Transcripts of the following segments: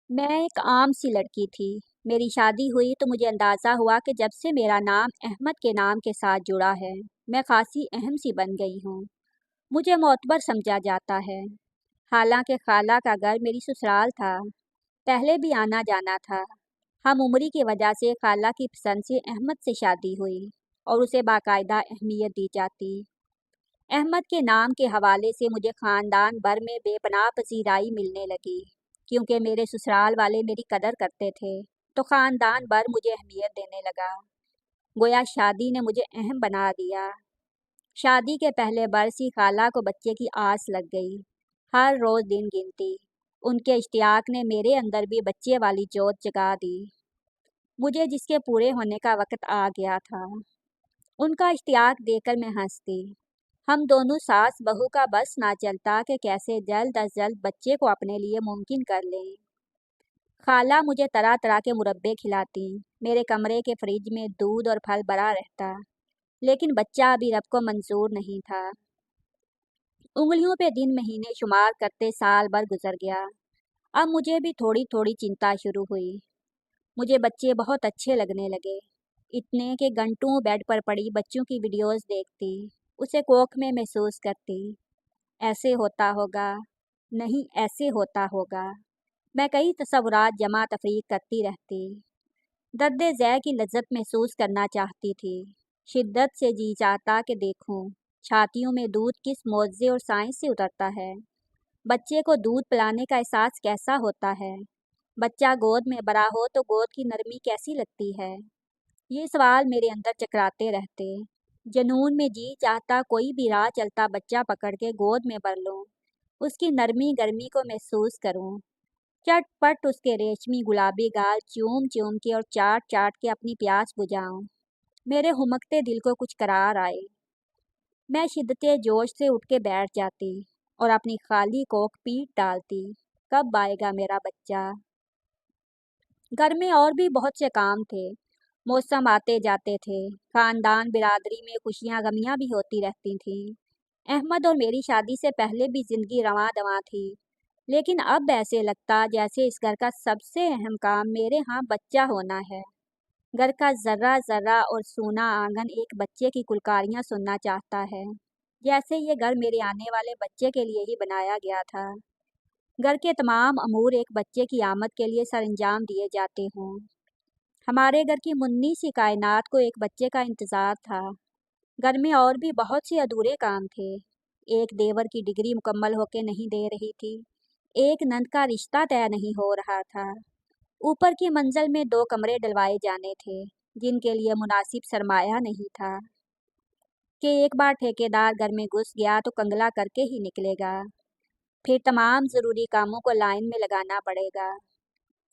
میں ایک عام سی لڑکی تھی۔ میری شادی ہوئی تو مجھے اندازہ ہوا کہ جب سے میرا نام احمد کے نام کے ساتھ جڑا ہے میں خاصی اہم سی بن گئی ہوں۔ مجھے معتبر سمجھا جاتا ہے۔ حالانکہ خالہ کا گھر میری سسرال تھا، پہلے بھی آنا جانا تھا۔ ہم عمری کی وجہ سے خالہ کی پسند سے احمد سے شادی ہوئی اور اسے باقاعدہ اہمیت دی جاتی۔ احمد کے نام کے حوالے سے مجھے خاندان بھر میں بے پناہ پذیرائی ملنے لگی۔ کیونکہ میرے سسرال والے میری قدر کرتے تھے تو خاندان بھر مجھے اہمیت دینے لگا۔ گویا شادی نے مجھے اہم بنا دیا۔ شادی کے پہلے برس ہی خالہ کو بچے کی آس لگ گئی۔ ہر روز دن گنتی۔ ان کے اشتیاق نے میرے اندر بھی بچے والی جوت جگا دی، مجھے جس کے پورے ہونے کا وقت آ گیا تھا۔ ان کا اشتیاق دیکھ کر میں ہنستی۔ ہم دونوں ساس بہو کا بس نہ چلتا کہ کیسے جلد از جلد بچے کو اپنے لیے ممکن کر لیں۔ خالہ مجھے طرح طرح کے مربے کھلاتی، میرے کمرے کے فریج میں دودھ اور پھل بھرا رہتا، لیکن بچہ ابھی رب کو منظور نہیں تھا۔ انگلیوں پہ دن مہینے شمار کرتے سال بھر گزر گیا۔ اب مجھے بھی تھوڑی تھوڑی چنتا شروع ہوئی۔ مجھے بچے بہت اچھے لگنے لگے، اتنے کہ گھنٹوں بیڈ پر پڑی بچوں کی ویڈیوز دیکھتی، اسے کوکھ میں محسوس کرتی۔ ایسے ہوتا ہوگا، نہیں ایسے ہوتا ہوگا، میں کئی تصورات جمع تفریق کرتی رہتی۔ درد ذہ کی لذت محسوس کرنا چاہتی تھی۔ شدت سے جی چاہتا کہ دیکھوں چھاتیوں میں دودھ کس معجزے اور سائنس سے اترتا ہے۔ بچے کو دودھ پلانے کا احساس کیسا ہوتا ہے؟ بچہ گود میں بڑا ہو تو گود کی نرمی کیسی لگتی ہے؟ یہ سوال میرے اندر چکراتے رہتے۔ جنون میں جی چاہتا کوئی بھی راہ چلتا بچہ پکڑ کے گود میں بھر لوں، اس کی نرمی گرمی کو محسوس کروں، چٹ پٹ اس کے ریشمی گلابی گال چوم چوم کے اور چاٹ چاٹ کے اپنی پیاس بجھاؤں۔ میرے ہمکتے دل کو کچھ قرار آئے۔ میں شدت جوش سے اٹھ کے بیٹھ جاتی اور اپنی خالی کوکھ پیٹ ڈالتی، کب آئے گا میرا بچہ؟ گھر میں اور بھی بہت سے کام تھے، موسم آتے جاتے تھے، خاندان برادری میں خوشیاں غمیاں بھی ہوتی رہتی تھیں۔ احمد اور میری شادی سے پہلے بھی زندگی رواں دواں تھی، لیکن اب ایسے لگتا جیسے اس گھر کا سب سے اہم کام میرے ہاں بچہ ہونا ہے۔ گھر کا ذرہ ذرہ اور سونا آنگن ایک بچے کی کلکاریاں سننا چاہتا ہے، جیسے یہ گھر میرے آنے والے بچے کے لیے ہی بنایا گیا تھا۔ گھر کے تمام امور ایک بچے کی آمد کے لیے سر انجام دیے جاتے ہوں۔ ہمارے گھر کی منی سی کائنات کو ایک بچے کا انتظار تھا۔ گھر میں اور بھی بہت سے ادھورے کام تھے۔ ایک دیور کی ڈگری مکمل ہو کے نہیں دے رہی تھی، ایک نند کا رشتہ طے نہیں ہو رہا تھا، اوپر کی منزل میں 2 کمرے ڈلوائے جانے تھے جن کے لیے مناسب سرمایہ نہیں تھا کہ ایک بار ٹھیکیدار گھر میں گھس گیا تو کنگلا کر کے ہی نکلے گا، پھر تمام ضروری کاموں کو لائن میں لگانا پڑے گا۔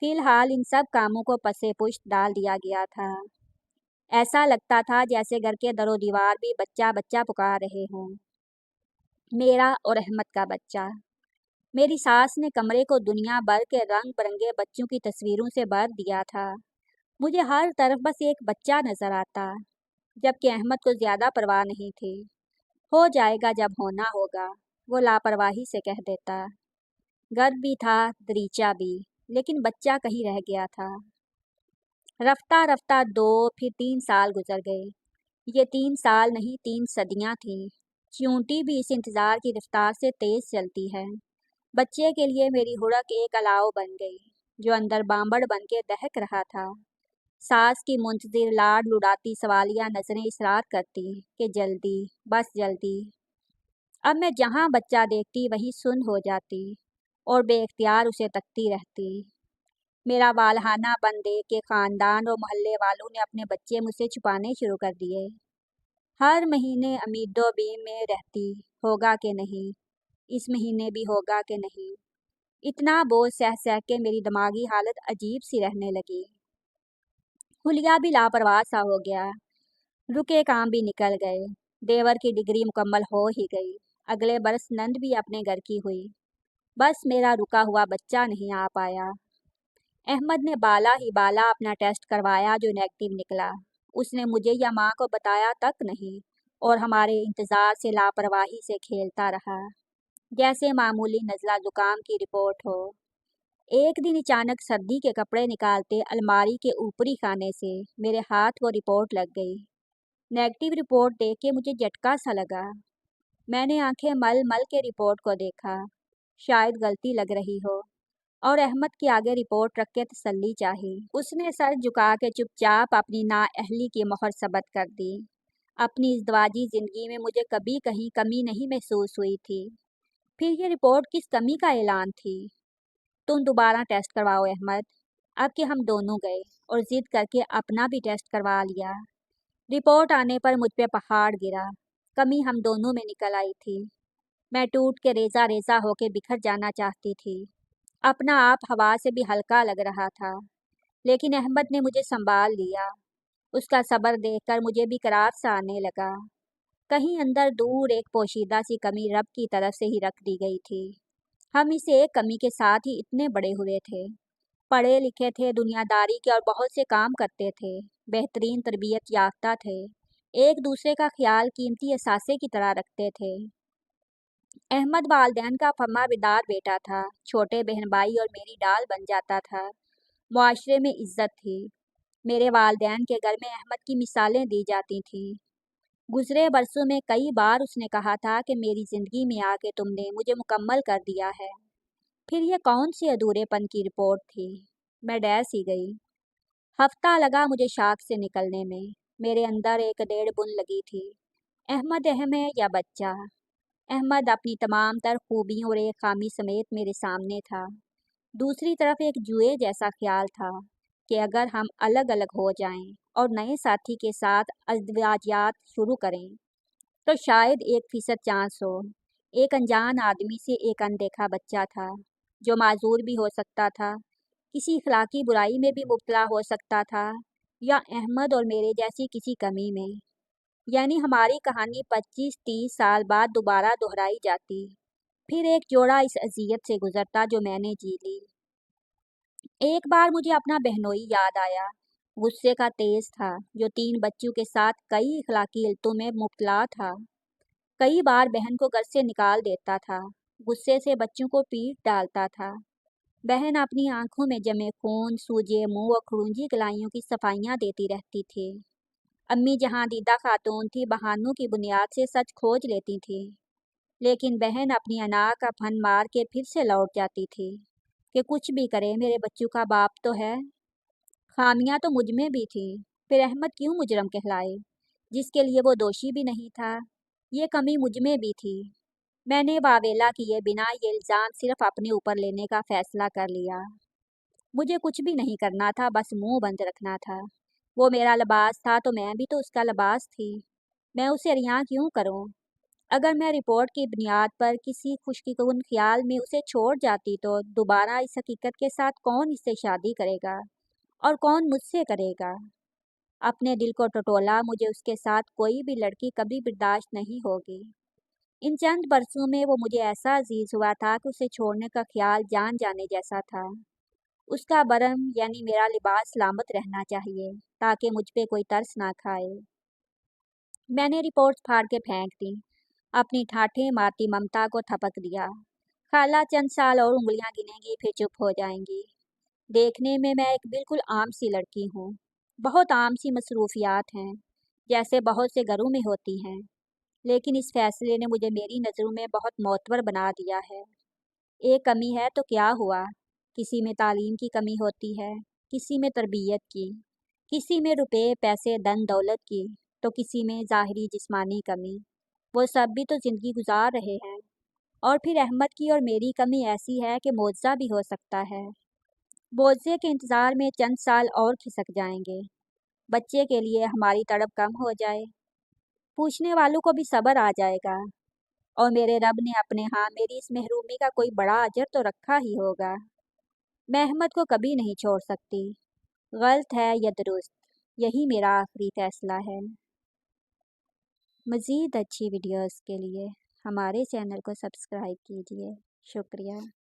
فی الحال ان سب کاموں کو پسے پشت ڈال دیا گیا تھا۔ ایسا لگتا تھا جیسے گھر کے در و دیوار بھی بچہ بچہ پکار رہے ہوں۔ میرا اور احمد کا بچہ۔ میری ساس نے کمرے کو دنیا بھر کے رنگ برنگے بچوں کی تصویروں سے بھر دیا تھا۔ مجھے ہر طرف بس ایک بچہ نظر آتا، جبکہ احمد کو زیادہ پرواہ نہیں تھی۔ ہو جائے گا جب ہونا ہوگا، وہ لاپرواہی سے کہہ دیتا۔ گھر بھی تھا، دریچہ بھی، لیکن بچہ کہیں رہ گیا تھا۔ رفتہ رفتہ 2 پھر 3 سال گزر گئے۔ یہ 3 سال نہیں 3 صدیاں تھیں۔ چیونٹی بھی اس انتظار کی رفتار سے تیز چلتی ہے۔ بچے کے لیے میری ہڑک ایک الاؤ بن گئی جو اندر بامبڑ بن کے دہک رہا تھا۔ ساس کی منتظر لاڈ لڑاتی سوالیہ نظریں اصرار کرتی کہ جلدی، بس جلدی۔ اب میں جہاں بچہ دیکھتی وہیں سن ہو جاتی اور بے اختیار اسے تکتی رہتی۔ میرا والہانہ بن دیکھ کے خاندان اور محلے والوں نے اپنے بچے مجھ سے چھپانے شروع کر دیے۔ ہر مہینے امید و بیم میں رہتی، ہوگا کہ نہیں، اس مہینے بھی ہوگا کہ نہیں۔ اتنا بوجھ سہ سہ کے میری دماغی حالت عجیب سی رہنے لگی۔ حلیہ بھی لاپرواہ سا ہو گیا۔ رکے کام بھی نکل گئے۔ دیور کی ڈگری مکمل ہو ہی گئی۔ اگلے برس نند بھی اپنے گھر کی ہوئی۔ بس میرا رکا ہوا بچہ نہیں آ پایا۔ احمد نے بالا ہی بالا اپنا ٹیسٹ کروایا جو نیگیٹو نکلا۔ اس نے مجھے یا ماں کو بتایا تک نہیں اور ہمارے انتظار سے لاپرواہی سے کھیلتا رہا، جیسے معمولی نزلہ زکام کی رپورٹ ہو۔ एक दिन अचानक सर्दी के कपड़े निकालते अलमारी के ऊपरी खाने से मेरे हाथ वो रिपोर्ट लग गई। नेगेटिव रिपोर्ट देख के मुझे झटका सा लगा। मैंने आंखें मल मल के रिपोर्ट को देखा। शायद गलती लग रही हो और अहमद के आगे रिपोर्ट रख के तसल्ली चाही। उसने सर झुका के चुपचाप अपनी नाअहली की मोहर सबत कर दी। अपनी इस दवाजी जिंदगी में मुझे कभी कहीं कमी नहीं महसूस हुई थी। फिर ये रिपोर्ट किस कमी का ऐलान थी? तुम दोबारा टेस्ट करवाओ अहमद। अब कि हम दोनों गए और जिद करके अपना भी टेस्ट करवा लिया। रिपोर्ट आने पर मुझ पे पहाड़ गिरा। कमी हम दोनों में निकल आई थी। मैं टूट के रेजा रेजा होके बिखर जाना चाहती थी। अपना आप हवा से भी हल्का लग रहा था। लेकिन अहमद ने मुझे संभाल लिया। उसका सब्र देखकर मुझे भी करार सा आने लगा। कहीं अंदर दूर एक पोशीदा सी कमी रब की तरफ से ही रख दी गई थी। हम इस एक कमी के साथ ही इतने बड़े हुए थे। पढ़े लिखे थे, दुनियादारी के और बहुत से काम करते थे, बेहतरीन तरबियत याफ्ता थे, एक दूसरे का ख्याल कीमती असासे की तरह रखते थे। अहमद वालदैन का फर्माविदार बेटा था। छोटे बहन भाई और मेरी डाल बन जाता था। मुआशरे में इज्जत थी। मेरे वालदैन के घर में अहमद की मिसालें दी जाती थीं। गुजरे बरसों में कई बार उसने कहा था कि मेरी ज़िंदगी में आके तुमने मुझे मुकम्मल कर दिया है। फिर ये कौन सी अधूरेपन की रिपोर्ट थी? मैं डर सी गई। हफ्ता लगा मुझे शाख से निकलने में। मेरे अंदर एक डेढ़ बुन लगी थी। अहमद अहम है या बच्चा? अहमद अपनी तमाम तर खूबियों और एक खामी समेत मेरे सामने था। दूसरी तरफ एक जुए जैसा ख्याल था कि अगर हम अलग अलग हो जाएं और नए साथी के साथ अज़दवाजियात शुरू करें तो शायद 1% चांस हो। एक अनजान आदमी से एक अनदेखा बच्चा था जो माजूर भी हो सकता था, किसी इखलाकी बुराई में भी मुब्तला हो सकता था, या अहमद और मेरे जैसी किसी कमी में। यानी हमारी कहानी 25-30 साल बाद दोबारा दोहराई जाती। फिर एक जोड़ा इस अजियत से गुजरता जो मैंने जी ली। एक बार मुझे अपना बहनोई याद आया। गुस्से का तेज था, जो 3 बच्चों के साथ कई इखलाकी इल्तों में मुब्तला था। कई बार बहन को घर से निकाल देता था। गुस्से से बच्चों को पीट डालता था। बहन अपनी आंखों में जमे खून, सूजे मुंह और खड़ूंजी गलाइयों की सफाइयां देती रहती थी। अम्मी जहां दीदा खातून थी, बहानों की बुनियाद से सच खोज लेती थी। लेकिन बहन अपनी अना का फन मार के फिर से लौट जाती थी कि कुछ भी करे मेरे बच्चों का बाप तो है। खामियां तो मुझ में भी थी। फिर अहमद क्यों मुजरम कहलाए, जिसके लिए वो दोषी भी नहीं था? ये कमी मुझ में भी थी। मैंने वावेला किए बिना ये इल्ज़ाम सिर्फ अपने ऊपर लेने का फैसला कर लिया। मुझे कुछ भी नहीं करना था, बस मुंह बंद रखना था। वो मेरा लिबास था तो मैं भी तो उसका लिबास थी। मैं उसे रियां क्यों करूं? अगर मैं रिपोर्ट की बुनियाद पर किसी खुशकिस्मत ख्याल में उसे छोड़ जाती तो दोबारा इस हकीकत के साथ कौन इससे शादी करेगा और कौन मुझसे करेगा? अपने दिल को टटोला, मुझे उसके साथ कोई भी लड़की कभी बर्दाश्त नहीं होगी। इन चंद बरसों में वो मुझे ऐसा अजीज हुआ था कि उसे छोड़ने का ख्याल जान जाने जैसा था। उसका बरम यानी मेरा लिबास सलामत रहना चाहिए ताकि मुझ पे कोई तरस ना खाए। मैंने रिपोर्ट्स फाड़ के फेंक दी। अपनी ठाठे मारती ममता को थपक दिया। खाला चंद साल और उंगलियां गिनेंगी फिर चुप हो जाएंगी। देखने में मैं एक बिल्कुल आम सी लड़की हूँ। बहुत आम सी मसरूफियात हैं, जैसे बहुत से घरों में होती हैं। लेकिन इस फैसले ने मुझे मेरी नज़रों में बहुत मोतबर बना दिया है। एक कमी है तो क्या हुआ? किसी में तालीम की कमी होती है, किसी में तरबियत की, किसी में रुपए पैसे धन दौलत की, तो किसी में ज़ाहिरी जिस्मानी कमी। वो सब भी तो ज़िंदगी गुजार रहे हैं। और फिर अहमद की और मेरी कमी ऐसी है कि मुआवजा भी हो सकता है। मुआवजे के इंतज़ार में चंद साल और खिसक जाएंगे। बच्चे के लिए हमारी तड़प कम हो जाए, पूछने वालों को भी सब्र आ जाएगा, और मेरे रब ने अपने यहाँ मेरी इस महरूमी का कोई बड़ा अजर तो रखा ही होगा। मैं अहमद को कभी नहीं छोड़ सकती, गलत है या दुरुस्त, यही मेरा आखिरी फैसला है। मज़ीद अच्छी वीडियोस के लिए हमारे चैनल को सब्सक्राइब कीजिए। शुक्रिया।